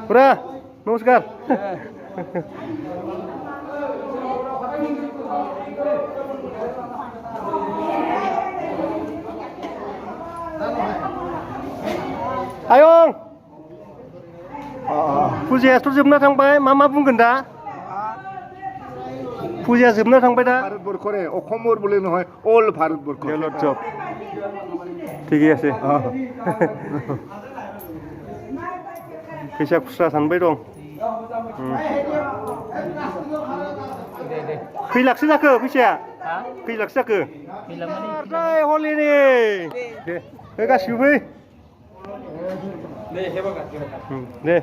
পুরা নমস্কার। आयं फुजायाथ' जोबना थांबाय मा बुंगोन दा फुजाया जोबना थांबाय दा ভারতবর্ষরে অসমৰ বুলি নহয় অল ভাৰতবৰ্ষ জব ঠিকই আছে फैसा खुस्रा सानबाय दं खै लाखसो जाखो फैसाया खै लाखसो जाखो हलिनि दे गासिबो फै दे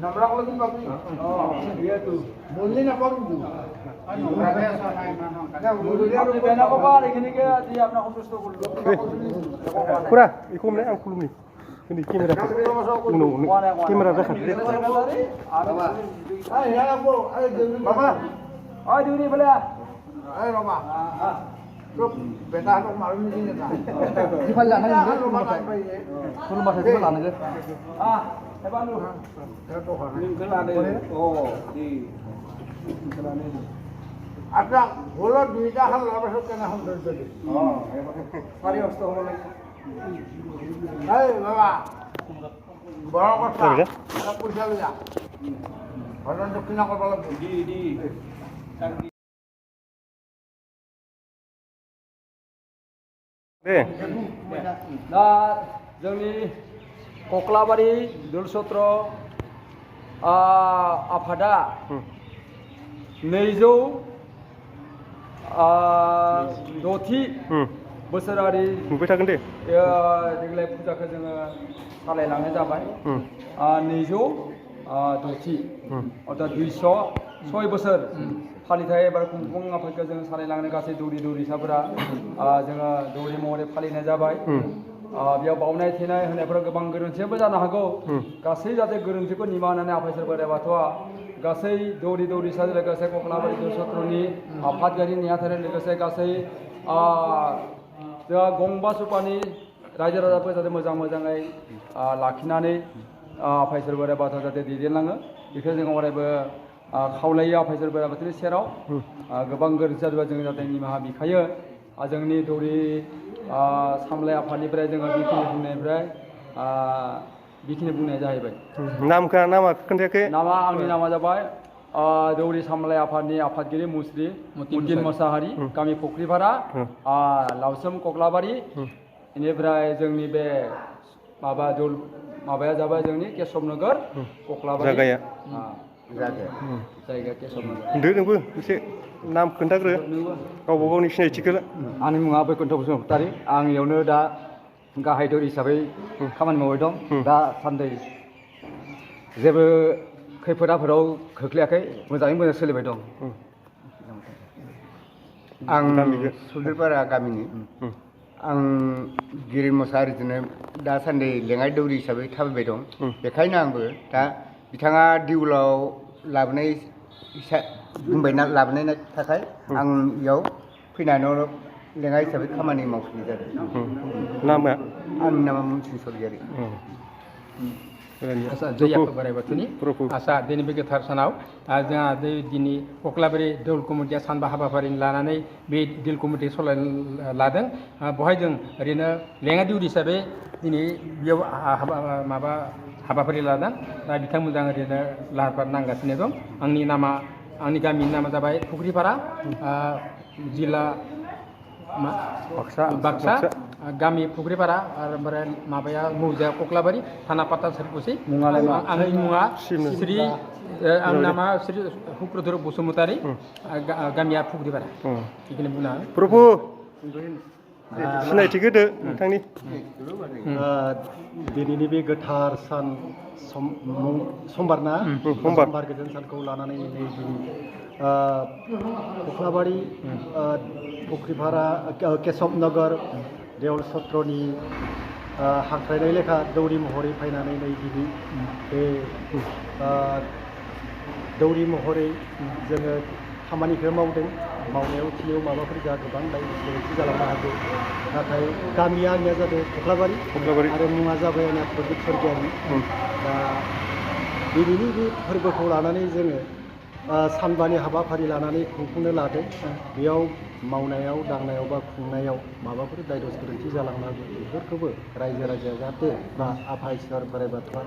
নাম্বার কত দিন বাকি দিয়া তো বললি না পাবো তো আপনি বেনা বাবা এখানে কে আজি আপনি সন্তুষ্ট করলো পুরা ইকম নে আं खुलुमनि কিন্তু ক্যামেরা উনো ক্যামেরা দেখা দে বাবা এই আপু এই বাবা ওই দিদি বলে এই বাবা Terus beta aku malu ni ni tak. Di mana nak ni? Kalau masa di mana ni? Hebat lu. Ni kelan ni. Oh, di kelan ni. Ada bola duita hal apa sok kena hal tadi. Oh, mari hosto hono lagi. Hai, baba. Bola kota. Ada pulsa ya. Bola tu kena kau bola di. दा जोंनि कक्लाबारि दलसत्र आफादा 206थि बोसोरारि नुबाय थागोन दे देग्लाय फुजाखौ जोङो सालायलांनाय जाबाय 206थि अर्थात 206 बोसोर फालिथाय एबा खुंफुं आफादखौ जों सालायलांनो गासै दौरिसाफोरा जोङो दौरि महरै फालिनाय जाबाय बेयाव बावनाय थेनाय होनायफोराव गोबां गोरोन्थिबो जानो हागौ गासै जाहाथे गोरोन्थिखौ निमाहा होनानै आफा इसोर बोराइ बाथौआ गासै दौरिसाजों लोगोसे कक्लाबारि दलसत्रनि आफादगिरि नेहाथारि लोगोसे गासै जोंहा गंबा सुपानि रायजो राजाफोर जाहाथे मोजाङै लाखिनानै आफा इसोर बोराइ बाथौआ जाहाथे दैदेनलाङो बेखौ जों अरायबो खावलायो आफा इसोर बोराइ बाथौनि सेराव गोबां गोरोन्थि जादोंबा जों जाहाथे निमाहा बिखायो जोंनि दौरि सामलाय आफादनिफ्राय जोङो बेखिनि बुंनाय जाहैबाय नामा खोन्थायाखै आंनि नामा जाबाय दौरि सामलाय आफादनि आफादगिरि मुस्रि मुतिन मोसाहारि गामि फुख्रिपारा लावसोम कक्लाबारि बेनिफ्राय जोंनि बे माबाया जाबाय जोंनि केशबनगर कक्लाबारि जायगा केशबनगर नोंबो एसे नाम खोन्थाग्रो गावबा गावनि सिनायथिखौ आंनि मुङा बैकुन्थ बसुमतारी आं इयावनो दा गाहाय दौरि हिसाबै खामानि मावबाय दं दासान्दि जेबो खैफोद आफोदाव खोख्लैयाखै मोजाङै मोजां सोलिबाय दं आं सुलुरपारा गामिनि आं गिरि मोसाहारिजोंनो दासान्दि लेङाइ दौरि हिसाबै थाबायबाय दं बेखायनो आंबो दा बिथाङा दिउलाव लाबोनाय बुंबायना लाबोनायनि थाखाय आं इयाव फैनानै लेङाइ हिसाबै खामानि मावफैनाय जादों नामा आंनि नामा मुंसिं सरगियारि जय आफा बोराइ बाथौनि आसा दिनै बे गोथार सानाव जोंहा दिनै कक्लाबारि दौल कमिटिया सानबा हाबाफारि लानानै बे दौल कमिटि सालायनो लादों बेवहाय जों ओरैनो लेङाइ दौरि हिसाबै दिनै बेयाव हाबाफारि लादों दा बिथांमोनजों ओरैनो लाहार फाहार नांगासिनो दं आंनि गामिनि नामा जाबाय फुख्रिपारा जिल्ला बाक्सा गामि फुख्रिपारा ओमफ्राय माबाया मौजा कक्लाबारि थाना पाता सोरकुसि आंनि मुङा श्री आंनि नामा श्री हुक्रधर बसुमतारी गामिया फुख्रिपारा बेखौनो बुंनो हागोन प्रभु सिनायथिखौ होदो नोंथांनि दिनैनि बे गोथार सान समबार ना समबार गोजोन सानखौ लानानै कक्लाबारि फुख्रिपारा केशबनगर देवल सत्रनि हांख्रायनाय लेखा दौरि महरै फैनानै नै दिनै बे दौरि महरै जोङो खामानिखौ मावदों मावनायाव थिलियाव माबाफोर जोंहा गोबां गोरोन्थि जालांनो हागौ नाथाय गामिया आंनिया जादों कख्लाबारि आरो मुङा जाबाय आंनिया प्रदीप सरगियारि दा दिनैनि बे फोरबोखौ लानानै जोङो सानबानि हाबाफारि लानानै खुंफुंनो लादों बेयाव मावनायाव दांनायाव बा खुंनायाव माबाफोर दायदस गोरोन्थि जालांनो हागौ बेफोरखौबो रायजो राजाया जाहाथे बा आफा इसोर बोराइ बाथौआ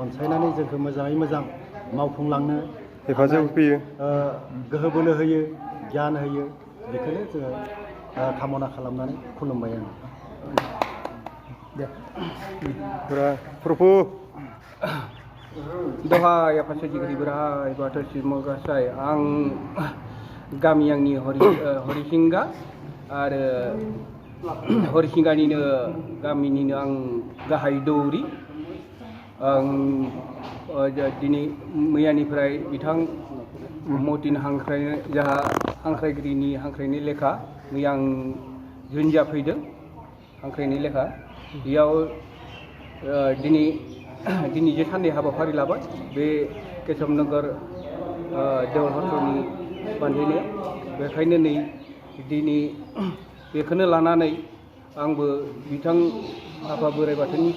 अनसायनानै जोंखौ मोजाङै मोजां मावफुंलांनो हेफाजाब होफैयो गोहो बोलो होयो गियान होयो बेखौनो जोङो कामना खालामनानै खुलुमबाय आं प्रभु दहाय आफा सोरजिगिरि बोराइ बाथौ सिबिमा गसाइ आं गामि आंनि हरिसिंगा आरो हरिसिंगानिनो गामिनिनो आं गाहाय दौरि आं दिनै मैयानिफ्राय बिथां मतिन हांख्रायनाय जाहा हांख्रायगिरिनि हांख्रायनाय लेखा मैया आं जुन्जिया फैदों हांख्रायनाय लेखा बेयाव दिनै जे साननै हाबाफारि लाबाय बे केशबनगर देवल हत्रनि बान्दिनो बेखायनो नै दिनै बेखौनो लानानै आंबो बिथां आफा बोराइ बाथौनि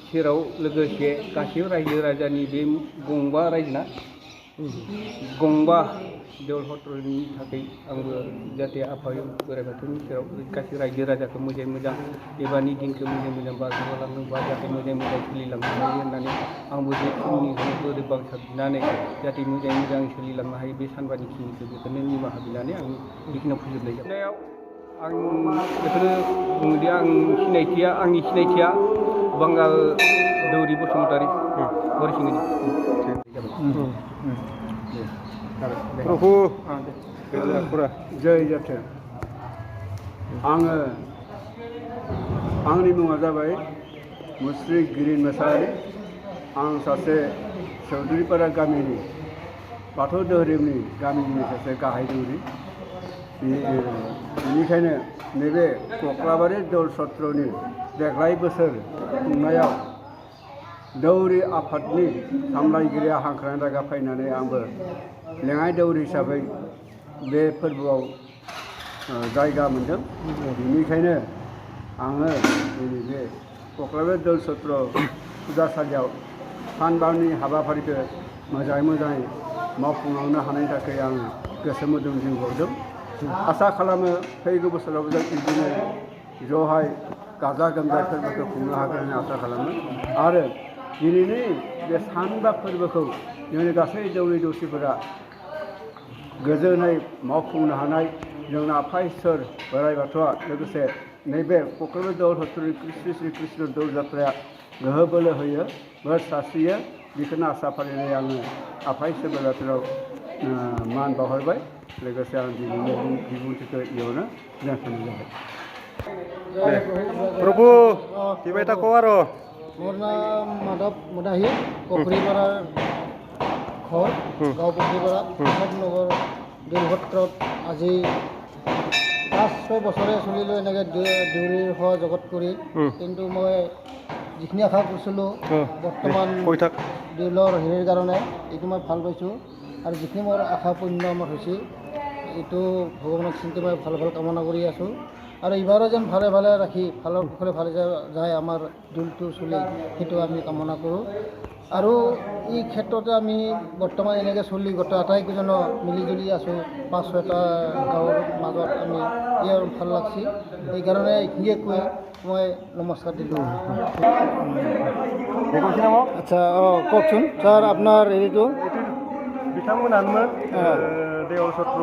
सेराव लोगोसे गासैबो रायजो राजानि बे गंबा रायजोना गंबा देवल हत्रनि थाखाय आंबो जाहाथे आफा बोराइ बाथौनि सेराव गासै रायजो राजाखौ मोजाङै मोजां एबारनि दिनखौ मोजाङै मोजां बारग'लांनो बा जाहाथे मोजाङै मोजां सोलिलांनो हायो होननानै आंबो बे समनि बोरै बांसा बिनानै जाहाथे मोजाङै मोजां सोलिलांनो हायो बे सानबानि खिनिखौ बेखौनो निमाहा बिनानै आं बेखिनियाव फोजोबनाय जाबाय आं बेखौनो बुङोदि आंनि सिनायथिया बांगाल दौरि बसुमतारी हरिसिंगानि प्रभु जय जाथों आंनि मुङा जाबाय मुस्रि गिरिन मोसाहारि आं सासे चौधुरीपारा गामिनि बाथौ धोरोमनि गामिनि सासे गाहाय दौरि बेनिखायनो नैबे कख्लाबारि देवल सत्रनि देग्लाय बोसोर खुंनायाव दौरि आफादनि सामलायगिरिया हांख्रायनाय रागा फैनानै आंबो लेङाइ दौरि हिसाबै बे फोरबोआव जायगा मोनदों बेनिखायनो आङो दिनै बे कख्लाबारि देवल सत्र फुजासालियाव सानबानि हाबाफारिखौ मोजाङै मावफुंलांनो हानायनि थाखाय आं गोसो मोदोम जिउ हरदों आसा खालामो फैगौ बोसोराव जों बिदिनो ज'हाय गाजा गोमजायै फोरबोखौ खुंनो हागोन होनना आसा खालामो आरो दिनैनि बे सानबा फोरबोखौ जोंनि गासै दौरि दौसिफोरा गोजोनै मावफुंनो हानाय जोंना आफा इसोर बोराइ बाथौआ लोगोसे नैबे कख्लाबारि देवल हत्रनि श्री कृष्ण दौल जात्राया गोहो बोलो होयो बोर सारस्रियो बेखौनो आसा फालिनानै आङो आफा इसोर बोराइ बाथौनाव मान बावहरबाय लोगोसे आं दिनैनि बिबुंथिखौ इयावनो दोनथ'नाय जाबाय प्रभु किबाय थाखो आरो मोर नाम माधव मदाही पखरीपारा घर गाँव पखरीपारा केशबनगर देवलहत्रत আজি 5-6 বছৰে চলিলোঁ এনেকৈ দৌৰিৰ হোৱা জগত কৰি কিন্তু মই যিখিনি আশা কৰিছিলোঁ বৰ্তমান দেউলৰ হেৰিৰ কাৰণে এইটো মই ভাল পাইছোঁ আৰু যিখিনি মোৰ আশা পূৰ্ণ আমাৰ হৈছে এইটো ভগৱানক চিন্তি মই ভাল কামনা কৰি আছোঁ আৰু এইবাৰো যেন ভালে ৰাখি ভালৰ কুশলে ভালে যায় আমাৰ দৌলটো চলি সেইটো আমি কামনা কৰোঁ আৰু এই ক্ষেত্ৰতে আমি বৰ্তমান এনেকৈ চলি গোটেই আটাইকেইজনো মিলিজুলি আছোঁ 5-6টা গাঁৱৰ মাজত আমি ইয়াৰ ভাল লাগছি সেইকাৰণে এইখিনিয়ে কৈ মই নমস্কাৰ দিলোঁ আচ্ছা কওকচোন ছাৰ আপোনাৰ হেৰিটো बिथांमोनानोमोन देवल सत्र